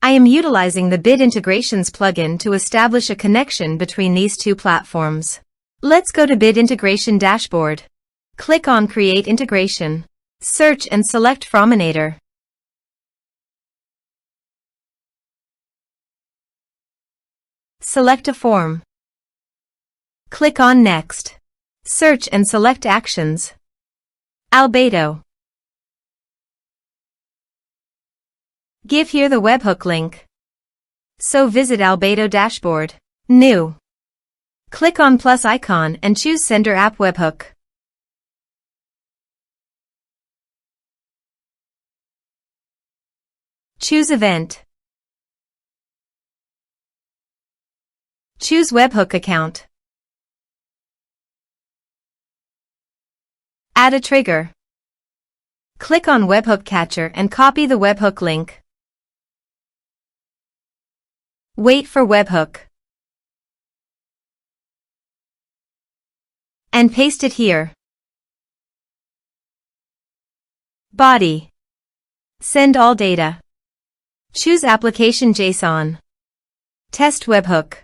I am utilizing the Bit Integrations plugin to establish a connection between these two platforms. Let's go to Bit Integration Dashboard. Click on Create Integration. Search and select Forminator. Select a form. Click on Next. Search and select Actions. Albato. Give here the webhook link. So visit Albato dashboard. New. Click on plus icon and choose Sender App Webhook. Choose Event. Choose Webhook Account. Add a trigger. Click on Webhook Catcher and copy the webhook link. Wait for webhook. And paste it here. Body. Send all data. Choose Application JSON. Test webhook.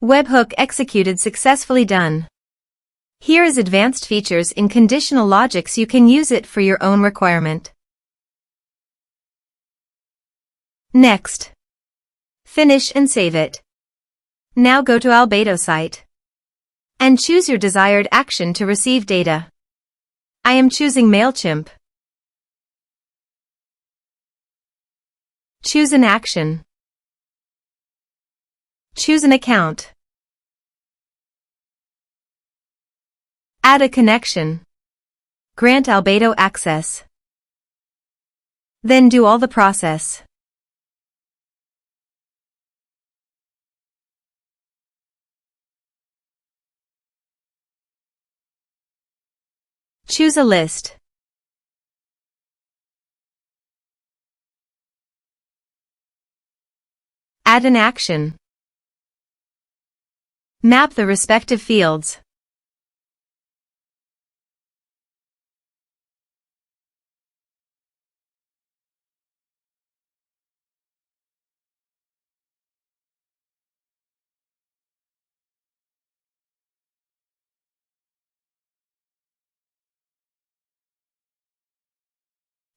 Webhook executed successfully done. Here is advanced features in conditional logics. You can use it for your own requirement. Next. Finish and save it. Now go to Albato site. And choose your desired action to receive data. I am choosing MailChimp. Choose an action. Choose an account. Add a connection. Grant Albato access. Then do all the process. Choose a list. Add an action. Map the respective fields.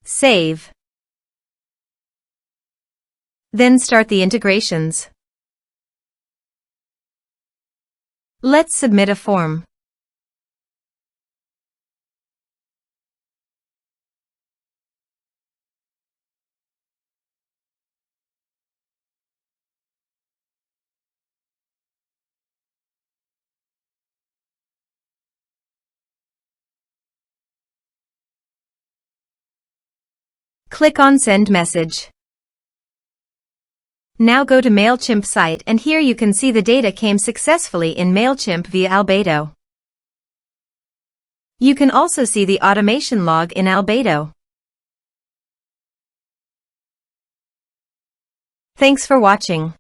Save. Then start the integrations. Let's submit a form. Click on Send Message. Now go to MailChimp site and here you can see the data came successfully in MailChimp via Albato. You can also see the automation log in Albato. Thanks for watching.